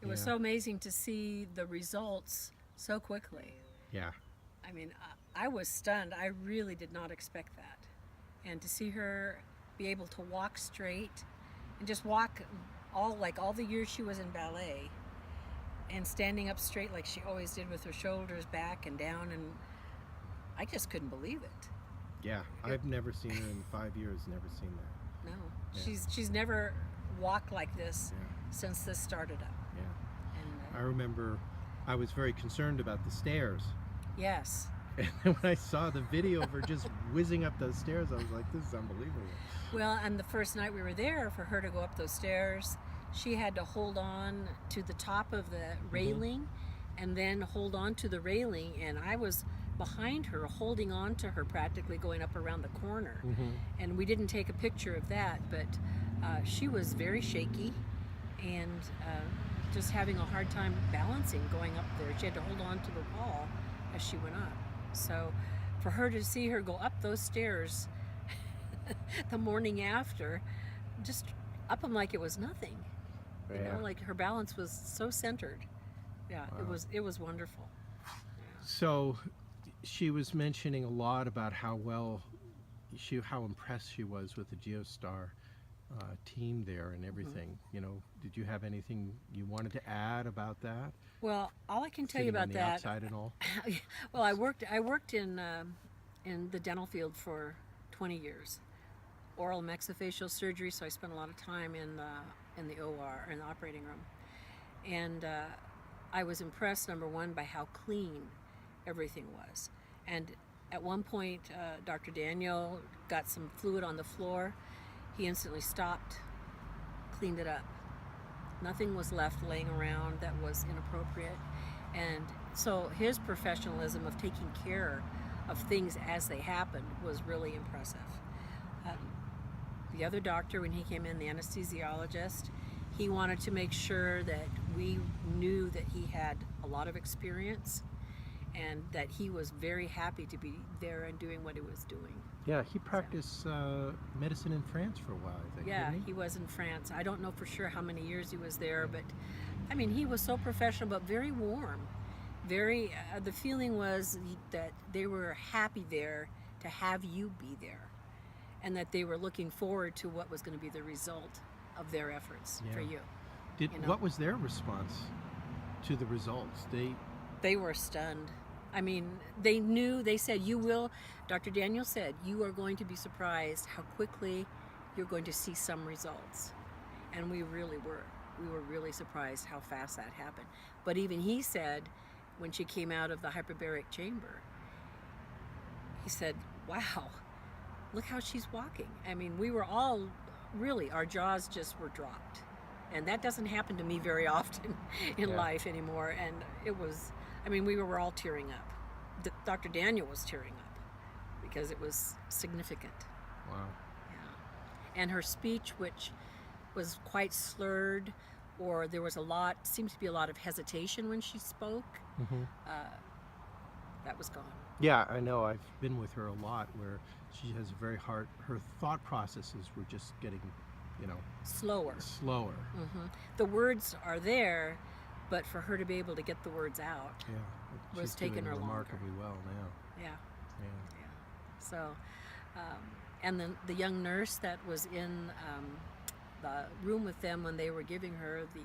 It was so amazing to see the results so quickly. Yeah. I mean, I was stunned. I really did not expect that. And to see her be able to walk straight and just walk all the years she was in ballet and standing up straight like she always did with her shoulders back and down, and I just couldn't believe it. Yeah, I've never seen her in 5 years, never seen that. No, Yeah. she's never walked like this Yeah. since this started up. Yeah. And I remember I was very concerned about the stairs. yes. And then when I saw the video of her just whizzing up those stairs, I was like, this is unbelievable. Well, and the first night we were there, for her to go up those stairs, she had to hold on to the top of the railing and then hold on to the railing, and I was behind her holding on to her, practically going up around the corner. And we didn't take a picture of that, but she was very shaky and just having a hard time balancing going up there. She had to hold on to the wall as she went up. So for her to see her go up those stairs the morning after, just up them like it was nothing. You know, like her balance was so centered. Yeah, Wow. it was wonderful. So she was mentioning a lot about how impressed she was with the GIOSTAR team there and everything. You know, did you have anything you wanted to add about that? Well, all I can tell you Sitting on about the that. outside and all. Well, I worked in the dental field for 20 years, oral and maxillofacial surgery. So I spent a lot of time in the OR, in the operating room, and I was impressed, number one, by how clean everything was. And at one point, Dr. Daniel got some fluid on the floor. He instantly stopped, cleaned it up. Nothing was left laying around that was inappropriate. And so his professionalism of taking care of things as they happened was really impressive. The other doctor, when he came in, the anesthesiologist, he wanted to make sure that we knew that he had a lot of experience and that he was very happy to be there and doing what he was doing. Yeah, he practiced medicine in France for a while, I think. Yeah, didn't he was in France. I don't know for sure how many years he was there, but I mean, he was so professional, but very warm. Very, the feeling was that they were happy there to have you be there, and that they were looking forward to what was going to be the result of their efforts for you. You know? What was their response to the results? They were stunned. I mean, they knew, they said, you will, Dr. Daniel said, you are going to be surprised how quickly you're going to see some results. And we really were. We were really surprised how fast that happened. But even he said, when she came out of the hyperbaric chamber, he said, wow, look how she's walking. I mean, we were all really, our jaws just were dropped. And that doesn't happen to me very often in life anymore. And it was, I mean, we were all tearing up. Dr. Daniel was tearing up because it was significant. Wow. Yeah. And her speech, which was quite slurred, or there was seemed to be a lot of hesitation when she spoke, that was gone. Yeah, I know. I've been with her a lot where she has a very hard, her thought processes were just getting, Slower. The words are there, but for her to be able to get the words out was she's taking doing her remarkably longer. well now. Yeah. So, and then the young nurse that was in the room with them when they were giving her the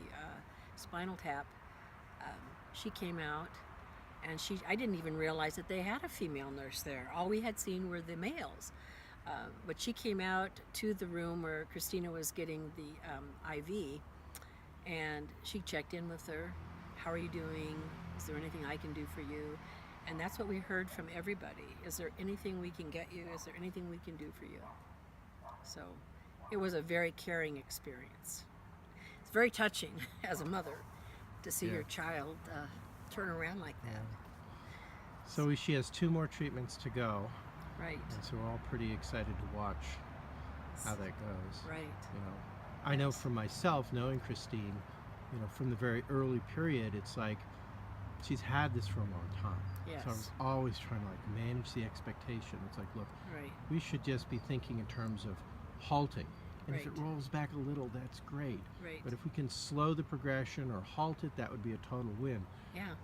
spinal tap, she came out, and I didn't even realize that they had a female nurse there. All we had seen were the males. But she came out to the room where Christina was getting the IV, and she checked in with her. How are you doing? Is there anything I can do for you? And that's what we heard from everybody. Is there anything we can get you? Is there anything we can do for you? So it was a very caring experience. It's very touching as a mother to see your child turn around like that. So she has 2 more treatments to go. Right. And so we're all pretty excited to watch how that goes. Right. I know for myself, knowing Christine, from the very early period, it's like she's had this for a long time. Yes. So I was always trying to manage the expectation. It's like, look, Right. we should just be thinking in terms of halting And if it Right. rolls back a little, that's great. Right. But if we can slow the progression or halt it, that would be a total win. Yeah.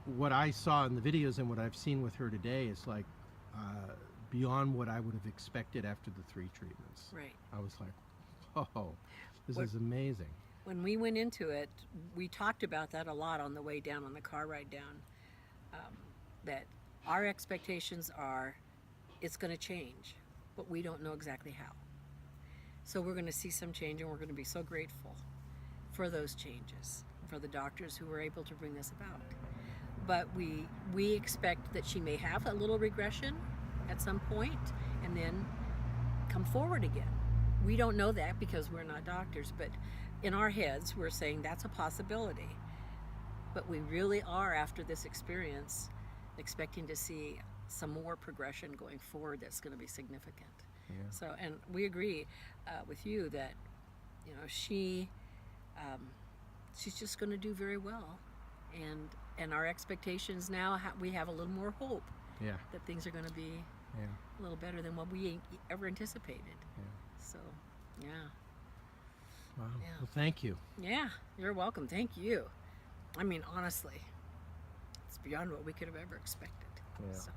What I saw in the videos and what I've seen with her today is like beyond what I would have expected after the 3 treatments. Right. I was like, oh, this What- is amazing. When we went into it, we talked about that a lot on the way down, on the car ride down. That our expectations are it's going to change, but we don't know exactly how. So we're going to see some change, and we're going to be so grateful for those changes, for the doctors who were able to bring this about. But we expect that she may have a little regression at some point and then come forward again. We don't know that because we're not doctors, but in our heads we're saying that's a possibility. But we really are, after this experience, expecting to see some more progression going forward that's going to be significant. Yeah. So, and we agree with you that, you know, she's just going to do very well, and our expectations now we have a little more hope Yeah. that things are going to be Yeah. a little better than what we ever anticipated. Yeah. So, yeah, Wow. Yeah. Well, thank you. yeah, you're welcome. Thank you. I mean, honestly, it's beyond what we could have ever expected. Yeah. So.